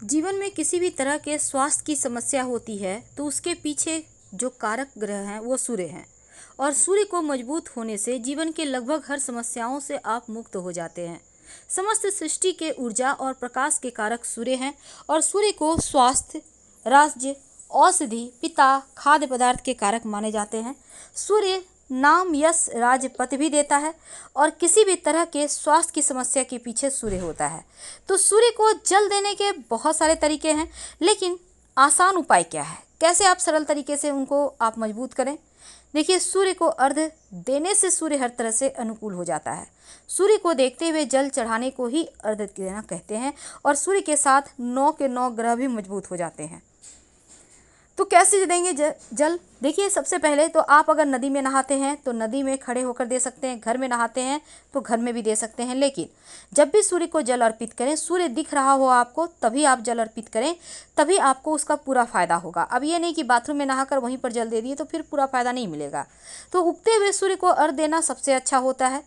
जीवन में किसी भी तरह के स्वास्थ्य की समस्या होती है तो उसके पीछे जो कारक ग्रह हैं वो सूर्य हैं। और सूर्य को मजबूत होने से जीवन के लगभग हर समस्याओं से आप मुक्त हो जाते हैं। समस्त सृष्टि के ऊर्जा और प्रकाश के कारक सूर्य हैं और सूर्य को स्वास्थ्य, राज्य, औषधि, पिता, खाद्य पदार्थ के कारक माने जाते हैं। सूर्य नाम, यश, राज्य, पद भी देता है और किसी भी तरह के स्वास्थ्य की समस्या के पीछे सूर्य होता है। तो सूर्य को जल देने के बहुत सारे तरीके हैं, लेकिन आसान उपाय क्या है, कैसे आप सरल तरीके से उनको आप मजबूत करें। देखिए, सूर्य को अर्घ्य देने से सूर्य हर तरह से अनुकूल हो जाता है। सूर्य को देखते हुए जल चढ़ाने को ही अर्घ्य देना कहते हैं और सूर्य के साथ 9 के 9 ग्रह भी मजबूत हो जाते हैं। तो कैसे देंगे जल? देखिए, सबसे पहले तो आप अगर नदी में नहाते हैं तो नदी में खड़े होकर दे सकते हैं, घर में नहाते हैं तो घर में भी दे सकते हैं। लेकिन जब भी सूर्य को जल अर्पित करें, सूर्य दिख रहा हो आपको, तभी आप जल अर्पित करें, तभी आपको उसका पूरा फायदा होगा। अब ये नहीं कि बाथरूम में नहाकर वहीं पर जल दे दिए तो फिर पूरा फायदा नहीं मिलेगा। तो उगते हुए सूर्य को अर्घ्य देना सबसे अच्छा होता है।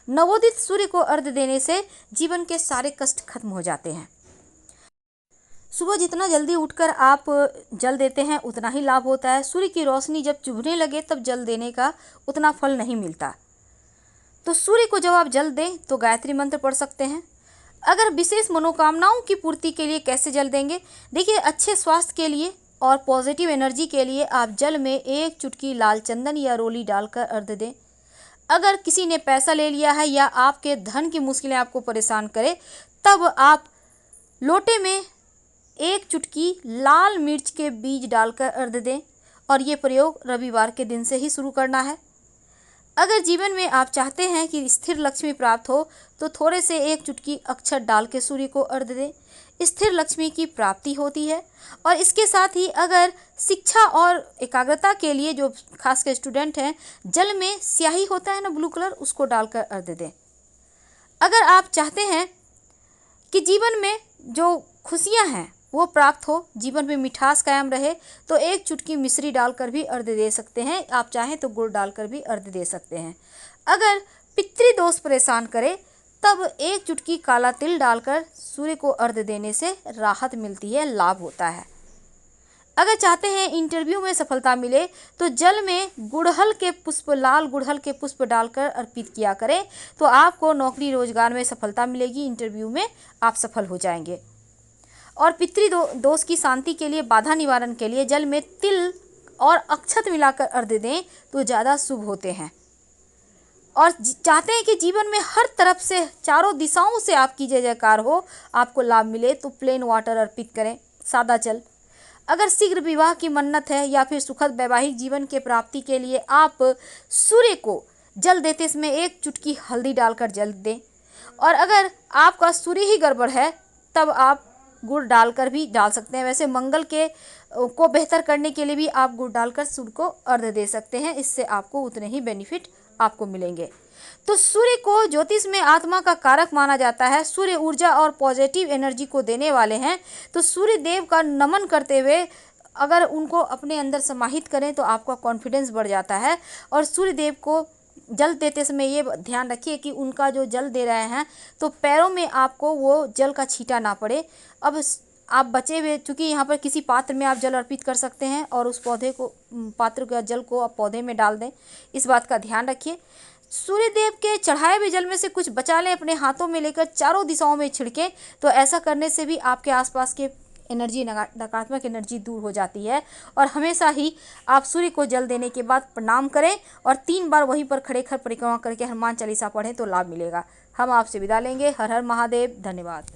नवोदित सूर्य को अर्घ्य देने से जीवन के सारे कष्ट खत्म हो जाते हैं। सुबह जितना जल्दी उठकर आप जल देते हैं उतना ही लाभ होता है। सूर्य की रोशनी जब चुभने लगे तब जल देने का उतना फल नहीं मिलता। तो सूर्य को जब आप जल दें तो गायत्री मंत्र पढ़ सकते हैं। अगर विशेष मनोकामनाओं की पूर्ति के लिए कैसे जल देंगे? देखिए, अच्छे स्वास्थ्य के लिए और पॉजिटिव एनर्जी के लिए आप जल में 1 चुटकी लाल चंदन या रोली डालकर अर्घ्य दें। अगर किसी ने पैसा ले लिया है या आपके धन की मुश्किलें आपको परेशान करें, तब आप लोटे में 1 चुटकी लाल मिर्च के बीज डालकर अर्घ्य दें और ये प्रयोग रविवार के दिन से ही शुरू करना है। अगर जीवन में आप चाहते हैं कि स्थिर लक्ष्मी प्राप्त हो तो थोड़े से 1 चुटकी अक्षत डाल के सूर्य को अर्घ्य दें। स्थिर लक्ष्मी की प्राप्ति होती है। और इसके साथ ही अगर शिक्षा और एकाग्रता के लिए जो खास के स्टूडेंट हैं, जल में स्याही होता है ना, ब्लू कलर, उसको डालकर अर्घ्य दें। अगर आप चाहते हैं कि जीवन में जो खुशियां हैं वो प्राप्त हो, जीवन में मिठास कायम रहे, तो 1 चुटकी मिश्री डालकर भी अर्घ्य दे सकते हैं। आप चाहें तो गुड़ डालकर भी अर्घ्य दे सकते हैं। अगर पितृदोष परेशान करे तब 1 चुटकी काला तिल डालकर सूर्य को अर्घ्य देने से राहत मिलती है, लाभ होता है। अगर चाहते हैं इंटरव्यू में सफलता मिले तो जल में गुड़हल के पुष्प, लाल गुड़हल के पुष्प डालकर अर्पित किया करें, तो आपको नौकरी रोजगार में सफलता मिलेगी, इंटरव्यू में आप सफल हो जाएंगे। और पितृदोष की शांति के लिए, बाधा निवारण के लिए जल में तिल और अक्षत मिलाकर अर्घ्य दें तो ज़्यादा शुभ होते हैं। और चाहते हैं कि जीवन में हर तरफ से, चारों दिशाओं से आपकी जय जयकार हो, आपको लाभ मिले, तो प्लेन वाटर अर्पित करें, सादा जल। अगर शीघ्र विवाह की मन्नत है या फिर सुखद वैवाहिक जीवन के प्राप्ति के लिए आप सूर्य को जल देते इसमें 1 चुटकी हल्दी डालकर जल दें। और अगर आपका सूर्य ही गड़बड़ है तब आप गुड़ डालकर भी डाल सकते हैं। वैसे मंगल के को बेहतर करने के लिए भी आप गुड़ डालकर सूर्य को अर्घ्य दे सकते हैं, इससे आपको उतने ही बेनिफिट आपको मिलेंगे। तो सूर्य को ज्योतिष में आत्मा का कारक माना जाता है। सूर्य ऊर्जा और पॉजिटिव एनर्जी को देने वाले हैं। तो सूर्य देव का नमन करते हुए अगर उनको अपने अंदर समाहित करें तो आपका कॉन्फिडेंस बढ़ जाता है। और सूर्य देव को जल देते समय ये ध्यान रखिए कि उनका जो जल दे रहे हैं तो पैरों में आपको वो जल का छींटा ना पड़े। अब आप बचे हुए, चूँकि यहाँ पर किसी पात्र में आप जल अर्पित कर सकते हैं और उस पौधे को, पात्र का जल को आप पौधे में डाल दें, इस बात का ध्यान रखिए। सूर्य देव के चढ़ाए हुए जल में से कुछ बचा लें, अपने हाथों में लेकर चारों दिशाओं में छिड़कें। तो ऐसा करने से भी आपके आसपास के एनर्जी, नकारात्मक एनर्जी दूर हो जाती है। और हमेशा ही आप सूर्य को जल देने के बाद प्रणाम करें और 3 बार वहीं पर खड़े खड़ परिक्रमा करके हनुमान चालीसा पढ़ें तो लाभ मिलेगा। हम आपसे विदा लेंगे। हर हर महादेव। धन्यवाद।